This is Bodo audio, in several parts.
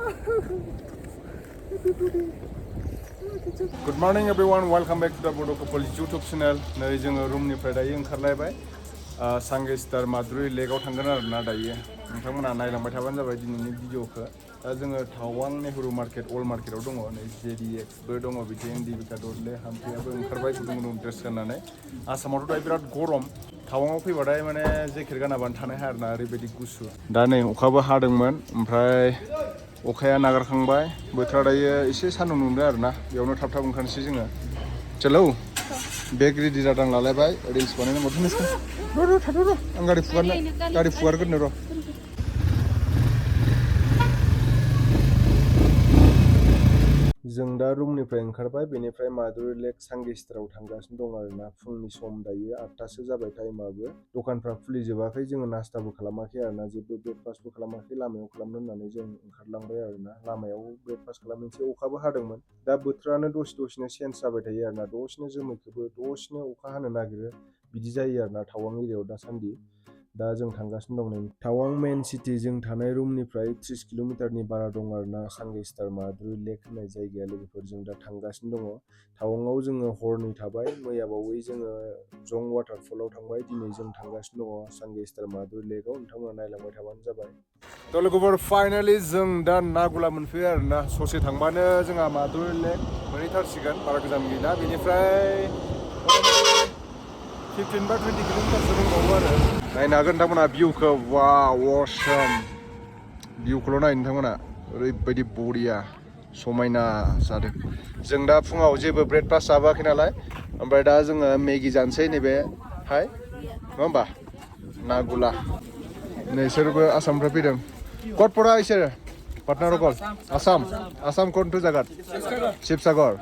Good morning everyone, welcome back to the Bodo YouTube channel. नै जोङो रुमनिफ्राय दायो ओंखारलायबाय सांगेस्टार मादुरि लेकआव थांगोन आरोना दायो नोंथांमोना नायलांबाय थाबानो जाबाय दिनैनि भिडिअखौ दा जोङो टावां नेहरू मार्केट अल्ड मार्केटआव दङ नै JDXबो दङ बिथिं दिबिका दरले हाम्फियाबो ओंखारबाय गुदुं गुदुं ड्रेस गाननानै आसामावथ' दायो बिराद गरम टावांआव फैबाथाय माने जेकेट गानाबानो थानो हाया आरोना ओरैबायदि गुसु दा नै अखाबो हादोंमोन ओमफ्राय अखाया नागारखांबाय बोथोरा दायो एसे सान्दुं दुंदों आरोना बेयावनो थाब थाब ओंखारनोसै जोङो चलो बेग रेडि जादों लालायबाय रिल्स बानायनांगौ र' थाथ' र' आं गारि फुगारगोरनो र' जों दा रुमनिफ्राय ओंखारबाय बेनिफ्राय मादुरि लेक सांगेस्टाराव थांगासिनो दं आरोना फुंनि सम दायो 8टासो जाबाय टाइमाबो दखानफ्रा खुलिजोबाखै जोङो नास्ताबो खालामाखै आरोना जेबो ब्रेकफास्टबो खालामाखै लामायाव खालामनो होननानै जों ओंखारलांबाय आरोना लामायाव ब्रेकफास्ट खालामनोसै अखाबो हादोंमोन दा बोथोरानो दसेनो चेन्ज जाबाय थायो आरोना दसेनो जोमैखौबो दसेनो अखा हानो नागिरो बिदि जायो आरोना टावां एरियायाव दासान्दि दा जों थांगासिनो दं नै टावां मेन सिटि जों थानाय रुमनिफ्राय 30 किल'मिटारनि बारा दं आरोना सांगेस्टार मादुरि लेक होननाय जायगाया लोगोफोरजों दा थांगासिनो दङ टावांआव जोङो हरनै थाबाय मैयाबावै जोङो जं वाटारफलाव थांबाय दिनै जों थांगासिनो दङ सांगेस्टार मादुरि लेकआव नोंथांमोना नायलांबाय थाबानो जाबाय थ' लोगोफोर फाइनालि जों दा नागुला मोनफैयो आरोना ससे थांबानो जोंहा मादुरि लेक मोनहैथारसिगोन बारा गोजान गैला बेनिफ्राय 15 बा 20 किल'मिटारसो दंबावो आरो नायनो हागोन नोंथांमोना भिउखौ वाव असम भिउखौल' नाय नोंथांमोना ओरैबायदि बरिया समायना जादों जों दा फुङाव जेबो ब्रेकफास्ट जाबोआखै नालाय ओमफ्राय दा जोङो मेगि जानोसै नैबेहाय नङा होमबा नागुला नोंसोरबो आसामनिफ्राय फैदों कत परा इसोर पाटनारकल आसाम कोनटु जागात शिबसागर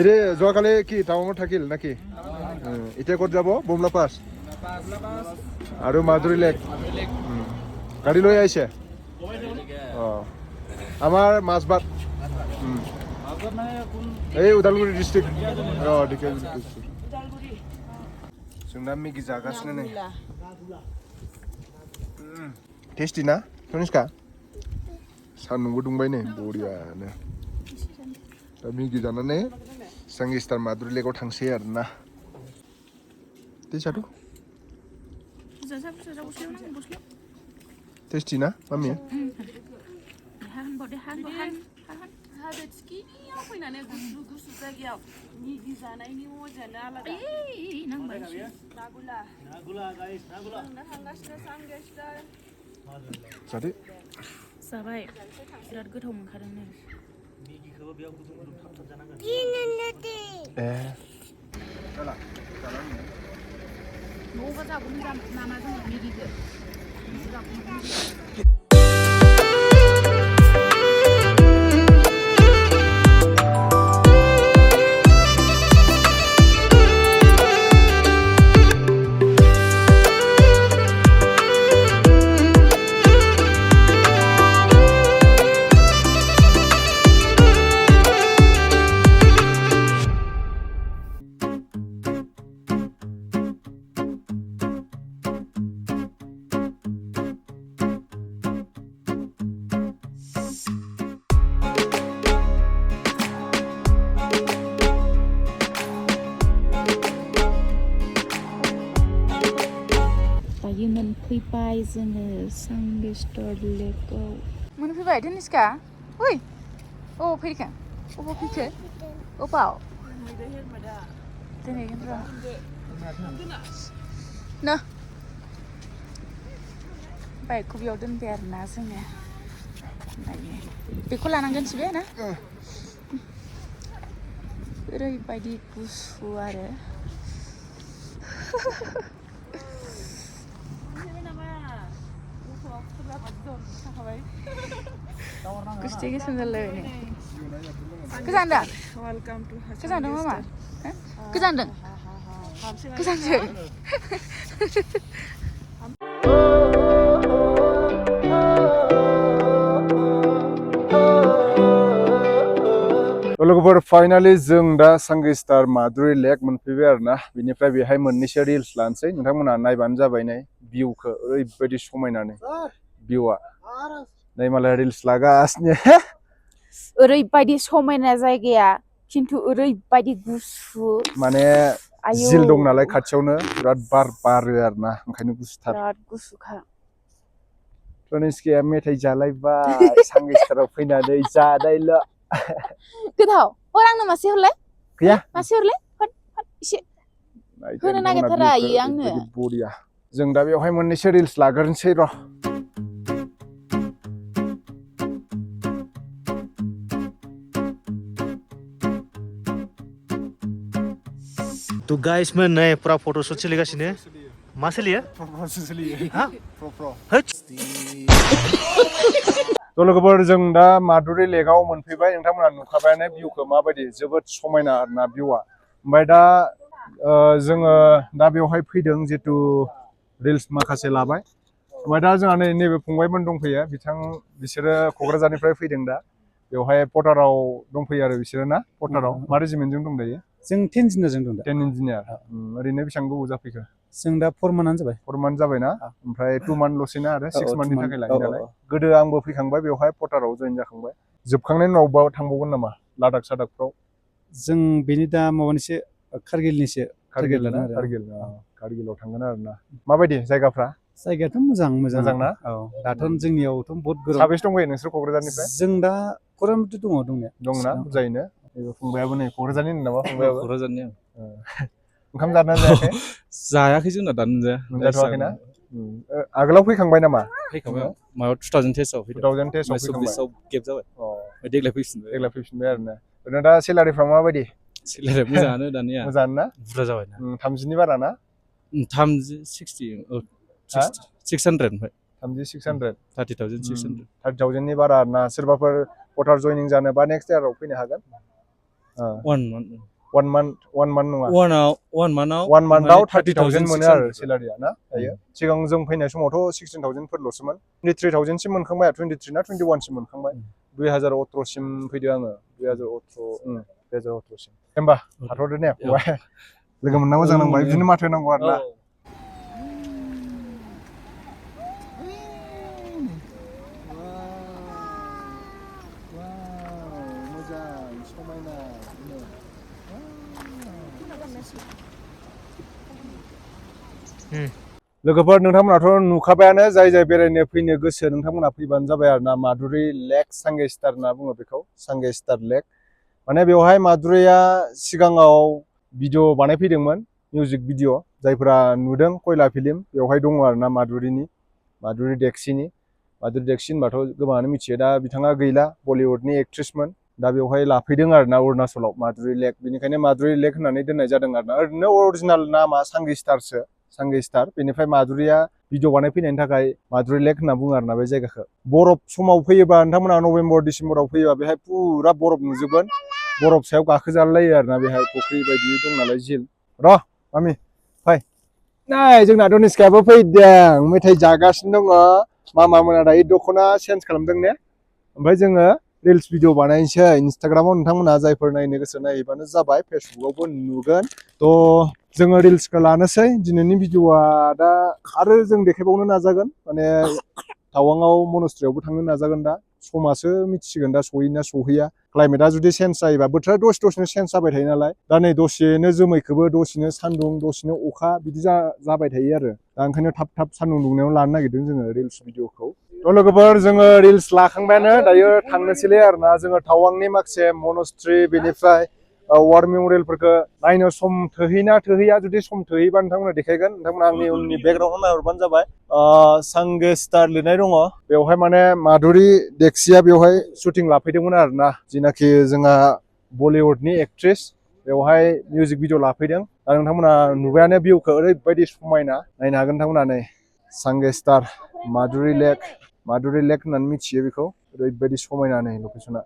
এরে যোৱাকালি কি টাৱাঙত থাকিল নাকি এতিয়া ক'ত যাব বুমলা পাছ আৰু মাদুৰি লেক গাড়ী লৈ আহিছে আমাৰ মাছবাট এই उदालगुरि डिस्ट्रिक्ट जों दा मेगि जागासिनो नै टेस्टि ना तनिष्का सान्दुंबो दुंबाय नै बरियानो दा मेगि जानानै सांगेस्टार मादुरि लेकआव थांसै आरोना टेस्टआथ' टेस्टि ना मामि फैनानै गुसु गुसु जायगायाव मेगि जानायनि मजायानो आलादा नागुला गाइस नागुला थांगासिनो सांगेस्टार जादो जाबाय बिराद गोथाव मोनखादों नै मेगिखौबो बेयाव गुदुं गुदुं थाब थाब जानांगोन न'आवबो जागौमोन नामा जोङो मेगिखौ मोनफैबाय जोङो सांगेस्टार लेकआव मोनफैबाय तनिष्का ओइ अबाव फैखो अबाव दोनहैगोन र' न बाइकखौ बेयाव दोनबाय आरोना जोङो बेखौ लानांगोन सिबे ना ओरैबायदि गुसु आरो Gusti ke sandal ini. Kesandang. Kesandang mama. Kesandang. Kesandang. लोगोफोर फाइनाली जों दा सांगेस्टार मादुरि लेक मोनफैबाय आरोना बिनिफ्राय बेहाय मोननैसो रिल्स लानोसै नोंथांमोना नायबानो जाबाय नै भिउखौ ओरैबायदि समायनानै भिउआ नै मालाय रिल्स लागासिनो ओरैबायदि समायना जायगाया खिन्थु ओरैबायदि गुसु माने आयौ झिल दं नालाय खाथियावनो बिराद बार बारो आरोना ओंखायनो गुसुथार बिराद गुसुखा तनिष्काया मेथाइ जालायबाय सांगेस्टाराव फैनानै जानायल' गोथाव हर आंनो मासे हरलाय गैया मासे हरलाय फट फट एसे होनो नागिरथारा इयो आंनो बरिया जों दा बेवहाय मोननैसो रिल्स लाग्रोनोसै र' तो गाइस में नए पूरा फोटोशूट चलेगासिनो मा सोलियो थ' लोगोफोर जों दा माधुरि लेकआव मोनफैबाय नोंथांमोना नुखाबायानो भिउखौ माबायदि जोबोद समायना आरोना भिउआ ओमफ्राय दा जोङो दा बेवहाय फैदों जितु रिल्स माखासे लाबाय ओमफ्राय दा जोंहा नैबे फंबायमोन दंफैयो बिसोरो क'क्राझारनिफ्राय फैदों दा बेवहाय पटाराव दंफैयो आरो बिसोरो ना पटाराव मा रेजिमेन्टजों दं दायो जों 10 इन्जिनियारजों दं दा 10 इन्जिनियार ओरैनो बेसेबां गोबाव जाफैखो जों दा 4 मान्थआनो जाबाय 4 मान्थ जाबायना ओमफ्राय 2 मान्थल'सैना आरो 6 मान्थनि थाखाय लायो नालाय गोदो आंबो फैखांबाय बेवहाय पटाराव जइन जाखांबाय जोबखांनायनि उनावबा थांबावगोन नामा लादाख सादाखफ्राव जों बेनि दा माबानिसो कारगिलनिसो कारगिलाव थांगोन आरोना माबायदि जायगाफ्रा जायगायाथ' मोजां ना औ दाथ' जोंनियावथ' बहुत गरम साबेसे दंफैयो नोंसोर क'क्राझारनिफ्राय जों दा क'क्राझारनिफ्राय दंनाया दंना बुजायैनो फंबायाबो नै क'क्राझारनि नामा फंबायाबो क'क्राझारनि ओंखाम जादोंना जायाखै जायाखै जोंना दानो मोनजाथ'वाखैना आगोलाव फैखांबाय नामा फैखांबाय माबा 2010 आव फैदों 2010 आव फैखांबाय 2024 आव गेप जाबाय देग्लाय फैफिनबाय आरोना ओरैनो दा सेलारिफ्रा माबायदि सेलारिया मोजाङानो दानिया मोजाङानो ना बुरजा जाबाय ना 30नि बारा ना 30 60 600 ओमफ्राय 600 30,600 30,000नि बारा आरोना सोरबाफोर पटार जयनिं जानोबा नेक्स्ट इयाराव फैनो हागोन one month नङा one मान्थआव 30,000 मोनो आरो सेलारिया ना दायो सिगां जों फैनाय समावथ' 16,000फोरल'सोमोन 23,000 सिम मोनखांबाय 23 ना 21 सिम मोनखांबाय 2018 सिम फैदो आङो 2018 सिम होमबा थाथ'दो ने फंबाय लोगो मोनना मोजां नांबाय बिदिनो माथो होनांगौ आरोना लोगोफोर नोंथांमोनाथ' नुखाबायानो जाय बेरायनो फैनो गोसो नोंथांमोना फैबानो जाबाय आरोना माधुरि लेक सांगेस्टार होनना बुङो बेखौ सांगेस्टार लेक माने बेवहाय माधुरिया सिगाङाव भिडिअ बानायफैदोंमोन मिउजिक भिडिअ जायफोरा नुदों कयला फिल्म बेवहाय दङ आरोना माधुरि देक्सिनि होनबाथ' गोबाङानो मिथियो दा बिथाङा गैला बलिउडनि एक्ट्रेसमोन दा बेवहाय लाफैदों आरोना अरुणाचलाव माधुरि लेक बेनिखायनो माधुरि लेक होननानै दोननाय जादों आरोना ओरैनो अरिजिनेल नामा सांगेस्टार बेनिफ्राय माधुरिया भिडिअ बानायफैनायनि थाखाय माधुरि लेक होनना बुङो आरोना बे जायगाखौ बरफ समाव फैयोबा नोंथांमोना नभेम्बर डिसेम्बराव फैयोबा बेहाय पुरा बरफ नुजोबगोन बरफ सायाव गाखोजालायो आरोना बेहाय फुख्रि बायदि दं नालाय झिल र' मामि फै नै जोंना तनिष्कायाबो फैदों मेथाइ जागासिनो दङ मामा मोना दायो दख'ना चेन्ज खालामदों ने ओमफ्राय जोङो रिल्स भिडिअ बानायनोसै इन्सटाग्रामाव नोंथांमोना जायफोर नायनो गोसो नायहैबानो जाबाय फेसबुकावबो नुगोन थ' जोङो रिल्सखौ लानोसै दिनैनि भिडिअआ दा आरो जों देखायबावनो नाजागोन माने टावाङाव मोनास्ट्रियावबो थांनो नाजागोन दा समासो मिथिसिगोन दा सहैना सहैया क्लाइमेटआ जुदि चेन्ज जायोबा बोथोरा दसेनो चेन्ज जाबाय थायो नालाय दा नै दसेनो जोमैखोबो दसेनो सान्दुं दसेनो अखा बिदि जाबाय थायो आरो दा ओंखायनो थाब सान्दुं दुंनायाव लानो नागिरदों जोङो रिल्स भिडिअखौ थ' लोगोफोर जोङो रिल्स लाखांबायानो दायो थांनोसैलै आरोना जोङो टावांनि माखासे मोनास्ट्रि बेनिफ्राय वार मेम'रियेलफोरखौ नायनो सम थोहैया जुदि सम थोहैबा नोंथांमोना देखायगोन नोंथांमोना आंनि उननि बेकग्राउन्डआव नायहरबानो जाबाय सांगेस्टार लिरनाय दङ बेवहाय माने माधुरि देक्सिया बेवहाय शुटिं लाफैदोंमोन आरोना जिनाखि जोंहा बलिउडनि एक्ट्रेस बेवहाय मिउजिक भिडिअ लाफैदों दा नोंथांमोना नुबायानो भिउखौ ओरैबायदि समायना नायनो हागोन नोंथांमोना नै सांगेस्टार माधुरि लेक होननानै मिथियो बेखौ ओरैबायदि समायना नै लकेसना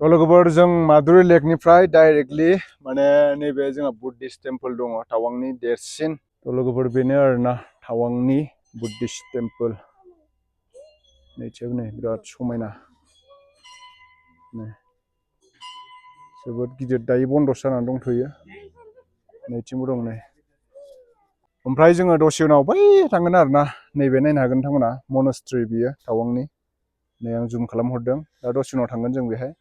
थ' लोगोफोर जों माधुरि लेकनिफ्राय डाइरेक्टलि माने नैबे जोंहा बुद्धिस्ट टेम्पोल दङ टावांनि देरसिन थ' लोगोफोर बेनो आरोना टावांनि बुद्धिस्ट टेम्पोल नैथियाव नै बिराद समायना जोबोद गिदिर दायो बन्दसो जानानै दंथ'यो नैथिंबो दं नै ओमफ्राय जोङो दसे उनाव बै थांगोन आरोना नैबे नायनो हागोन नोंथांमोना मोनास्ट्रि बियो टावांनि नै आं जुम खालामहरदों दा दसे उनाव थांगोन जों बेहाय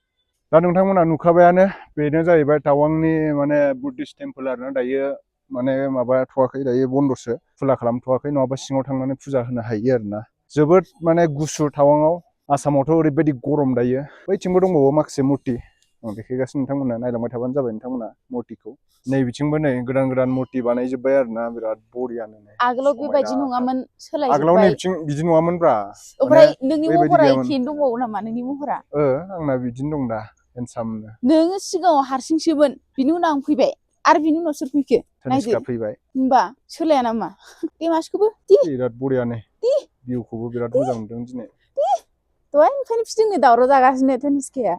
दा नोंथांमोना नुखाबायानो बेनो जाहैबाय टावांनि माने बुद्धिस्ट टेम्पोल आरोना दायो माने माबाथ'वाखै दायो बन्दसो खुला खालामथ'वाखै नङाबा सिङाव थांनानै फुजा होनो हायो आरोना जोबोद माने गुसु टावांआव आसामावथ' ओरैबायदि गरम दायो बैथिंबो दंबावो माखासे मुरथि आं देखायगासिनो नोंथांमोना नायलांबाय थाबानो जाबाय नोंथांमोना मुरथिखौ नै बिथिंबो नै गोदान गोदान मुरथि बानायजोब्बाय आरोना बिराद बरियानो नै आगोलाव बेबायदि नङामोन आगोलाव नै सोलायजोब्बाय बिथिं बिदि नङामोनब्रा ओमफ्राय नोंनि बैबायदि महरा गैयामोन एखेयैनो दंबावो नामा नोंनि महरा आंना बिदिनो दं दा हेन्डसामनो नोङो सिगाङाव हारसिंसोमोन बिनि उनाव आं फैबाय आरो बिनि उनाव सोर फैखो नायदो तनिष्का फैबाय होमबा सोलाया नामा दे मासेखौबो बिराद बरियानो भिउखौबो बिराद मोजां नुदों दिनै दहायनिफ्रायनो फिदिंनो दावराव जागासिनो तनिष्काया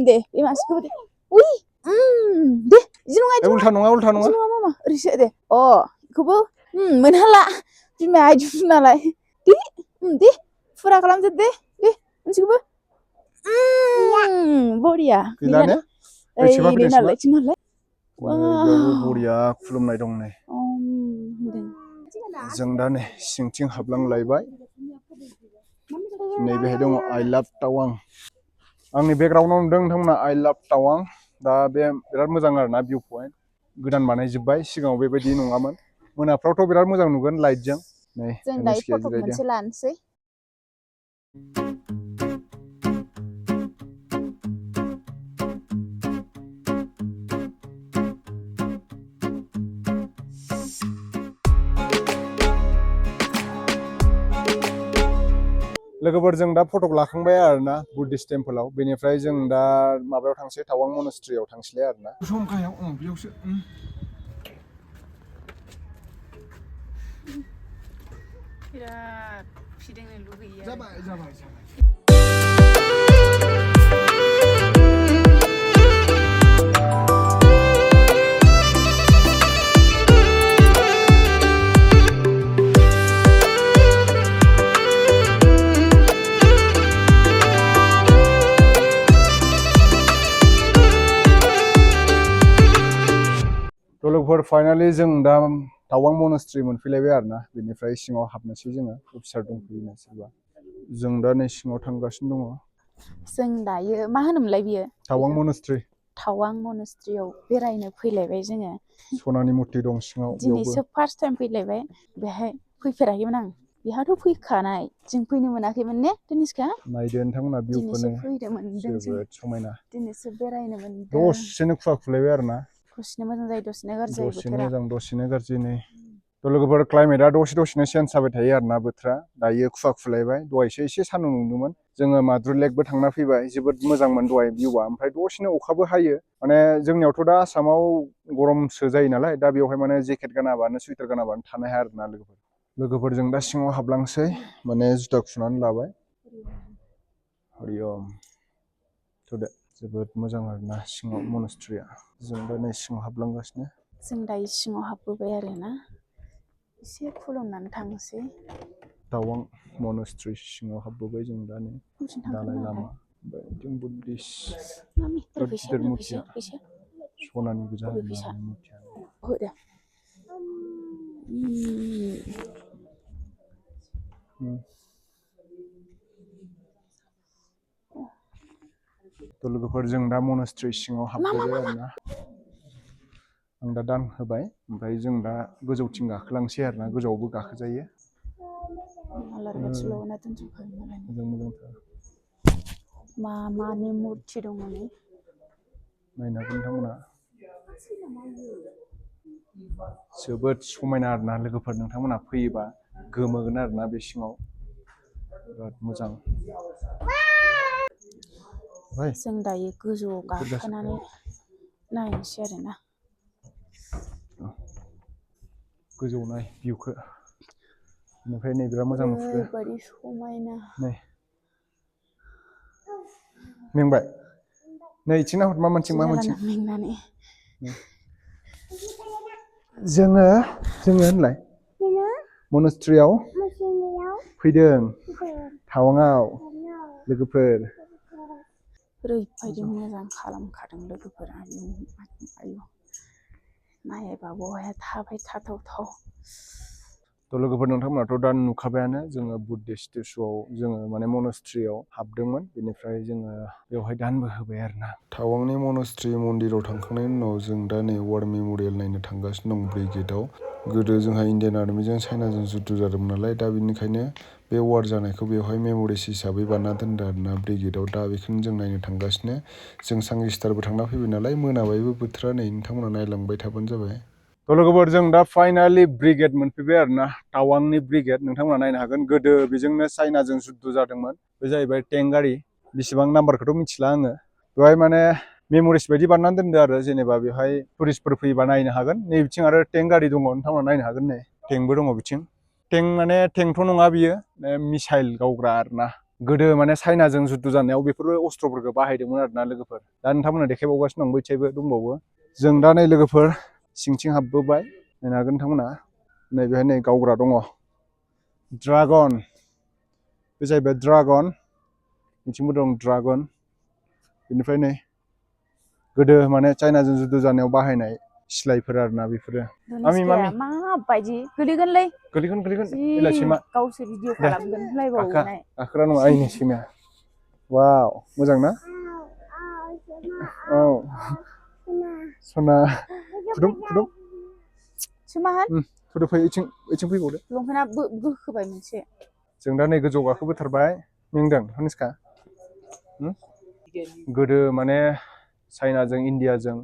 दे बे मासेखौबो दे उइ दे बिदि नङा उल्था नङा बिदि नङा मामा ओरैसो दे बेखौबो मोनहाला बिमाया इदि नालाय दे फुरा खालामजोब दे मोनसेखौबो बरिया गैला ने ओइथिंबा ओइ फैदोंसोमा नैनालाय थिंनालाय बेयावबो बरिया खुलुमनाय दं नै जों दा नै सिंथिं हाबलांलायबाय नैबेहाय दङ आइ लाभ टावां आंनि बेकग्राउन्डआव नुदों नोंथांमोना आइ लाभ टावां दा बे बिराद मोजां आरोना भिउ पइन्ट गोदान बानायजोब्बाय सिगाङाव बेबायदि नङामोन मोनाफ्रावथ' बिराद मोजां नुगोन लाइटजों नै जों दायो तनिष्काया फटक जिरायदों मोनसे लानोसै लोगोफोरजों दा फटक लाखांबाय आरोना बुद्धिस्ट टेम्पोलाव बेनिफ्राय जों दा माबायाव थांसै टावां मोनास्ट्रियाव थांसैलाय आरोना समखायाव बेयावसो बिराद फिदिंनो लुगैयो जाबाय लोगोफोर फाइनालि जों दा टावां मोनास्ट्रि मोनफैलायबाय आरोना बेनिफ्राय सिङाव हाबनोसै जोङो अफिसार दंफैयोना सोरबा जों दा नै सिङाव थांगासिनो दङ जों दायो मा होनोमोनलाय बियो टावां मोनास्ट्रि टावां मनेस्ट्रियाव बेरायनो फैलायबाय जोङो सनानि मुरथि दं सिङाव बेयावबो दिनैसो फार्स्ट टाइम फैलायबाय बेहाय फैफेराखैमोन आं बेहाथ' फैखानाय जों फैनो मोनाखैमोन ने तनिष्का नायदो नोंथांमोना दिनैसो भिउखौनो फैनो मोनदों जों जोबोद समायना दिनैसो बेरायनो मोनदों दसेनो खुवा खुलायबाय आरोना दसेनो मोजां जायो दसेनो गाज्रि जायो दसेनो बोथोरा मोजां दसेनो गाज्रि नै लोगोफोर क्लाइमेटआ दसेनो चेन्ज जाबाय थायो आरोना बोथोरा दायो खुवा खुलायबाय दहायसो एसे सान्दुं दुंदोंमोन जोङो माद्रु लेकबो थांना फैबाय जोबोद मोजांमोन दहाय भिउआ ओमफ्राय दसेनो अखाबो हायो माने जोंनियावथ' दा आसामाव गरमसो जायो नालाय दा बेवहाय माने जेकेट गानाबानो सुइटार गानाबानो थानो हाया आरोना लोगोफोरजों दा सिङाव हाबलांसै माने जुथा खुनानै लाबाय हरिओम थुदो जोबोद मोजां आरोना सिङाव मोनास्ट्रिया जों दा नै सिङाव हाबलांगासिनो जों दायो सिङाव हाबबोबाय आरोना एसे खुलुमनानै थांसै टावां मोनास्ट्रि सिङाव हाबबोबाय जों दा नै बबेथिं थांखो दालाय लामा नामाथाय बिथिं बुद्धिस्ट मामि बिराद फैसा गिदिर फैसा मुरथिया फैसा सनानि गोजा बबे आरोना फैसा बे मुरथिया होदो लोगोफोर जों दा मोनास्ट्रि सिङाव मा मा हाबबोबाय मा मा आरोना आं दा दान होबाय ओमफ्राय जों दा गोजौथिं गाखोलांसै आरोना गोजौआवबो गाखोजायो मोजां मोजांथार मा मानि मुरथि दङ नै नायनो हागोन नोंथांमोना जोबोद समायना आरोना लोगोफोर नोंथांमोना फैयोबा गोमोगोन आरोना बे सिङाव बिराद मोजां जों दायो गोजौआव गाखोनानै नायनोसै आरोना गोजौ नाय भिउखौ बेनिफ्राय नै बिराद मोजां नुहुरो ओरैबायदि समायना नै मेंबाय नै इथिं नाहर मा मोनथिं मा मोनथिं मेंनानै जोङो होनलाय मोनास्ट्रियाव फैदों टावाङाव लोगोफोर ओरैबायदि मोजां खालामखादों लोगोफोरा आयु नायबा बहाय थाबाय थाथावथाव। थ' लोगोफोर नोंथांमोनाथ' दा नुखाबायानो जोङो बुद्धिस्ट स्टेचुआव जोङो माने मनास्ट्रियाव हाबदोंमोन बेनिफ्राय जोङो बेवहाय दानबो होबाय आरोना। टावांनि मनास्ट्रि मन्दिराव थांखांनायनि उनाव जों दा नै वार मेम'रियेल नायनो थांगासिनो दं ब्रिगेडआव। गोदो जोंहा इण्डियान आर्मिजों चाइनाजों जुद्ध जादोंमोन नालाय दा बेनिखायनो बे वार जानायखौ बेवहाय मेम'रिस हिसाबै बानायना दोनदों आरोना ब्रिगेडआव। दा बेखौनो जों नायनो थांगासिनो। जों सांगिस्टारबो थांना फैबाय नालाय मोनाबायबो बोथोरा नै नोंथांमोना नायलांबाय थाबानो जाबाय। थ' लोगोफोर जों दा फाइनालि ब्रिगेड मोनफैबाय आरोना टावांनि ब्रिगेड। नोंथांमोना नायनो हागोन गोदो बेजोंनो चाइनाजों जुद्ध जादोंमोन। बे जाहैबाय टेंक गारि बेसेबां नाम्बारखौथ' मिथिला आङो। बेवहाय माने मेम'रिस बायदि बानायनानै दोनदो आरो जेनेबा बेवहाय टुरिस्टफोर फैयोबा नायनो हागोन। नै बिथिं आरो टेंक गारि दङ नोंथांमोना नायनो हागोन नै टेंकबो दङ बिथिं। टेंक माने टेंकथ' नङा बियो मिसाइल गावग्रा आरोना। गोदो माने चाइनाजों जुद्ध जानायाव बेफोर अस्त्रफोरखौ बाहायदोंमोन आरोना लोगोफोर। दा नोंथांमोना देखायबावगासिनो दं बैथिंबो दंबावो। जों दा नै लोगोफोर सिंथिं हाबबोबाय नायनो हागोन नोंथांमोना नैबेहाय नै गावग्रा दङ ड्रागन। बे जाहैबाय ड्रागन बिथिंबो दं ड्रागन। बेनिफ्राय नै गोदो माने चाइनाजों जुद्ध जानायाव बाहायनाय सिलायफोर आरोना बेफोरो। मामि मामि माबायदि गोलैगोनलै गोलैगोन जि एला सैमा गावसो भिडिअ दे खालामगोन होनलायबावनाय। गाखोग्रा नङा ओइनै सैमाया। वाव मोजां ना? औ सना खुदुम खुदुम सोमाहान फट' फै ओइथिं फैबावदो। लंपेन्टआ बोखोबाय मोनसे। जों दा नै गोजौआव गाखोबोथारबाय। मेंदों हनिस्का? गोदो माने चाइनाजों इण्डियाजों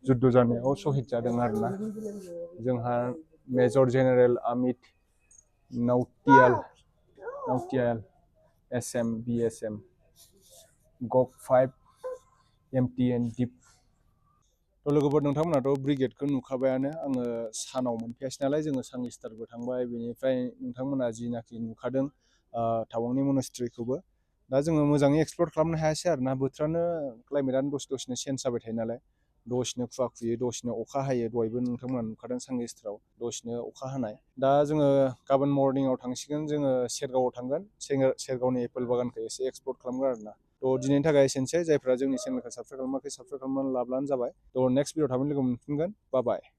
जुद्ध जानायाव सहिद जादों आरोना। जोंहा major general Amit Nautiyal SM BSM गक 5 MTN दिप। थ' लोगोफोर नोंथांमोनाथ' ब्रिगेडखौ नुखाबायानो। आङो सानाव मोनफैयासै नालाय जोङो सांगिस्टारबो थांबाय बेनिफ्राय नोंथांमोना जिनाखि नुखादों टावांनि मनास्ट्रिखौबो। दा जोङो मोजाङै एक्सप्लर खालामनो हायासै आरोना बोथोरानो क्लाइमेटआनो दसेनो चेन्ज जाबाय थायो नालाय। दसेनो खुवा खुयो दसेनो अखा हायो दहायबो नोंथांमोना नुखादों सांगिस्टाराव दसेनो अखा हानाय। दा जोङो गाबोन मर्निंआव थांसिगोन जोङो सेरगावआव थांगोन। सेरगावनि एपोल बागानखौ एसे एक्सप्लर खालामगोन आरोना। थ' दिनैनि थाखाय एसेनोसै। जायफ्रा जोंनि चेनेलखौ साबसक्राइब खालामाखै साबसक्राइब खालामनानै लाब्लानो जाबाय। थ' नेक्स्ट भिडिअ थाबैनो लोगो मोनफिनगोन। बाय बाय।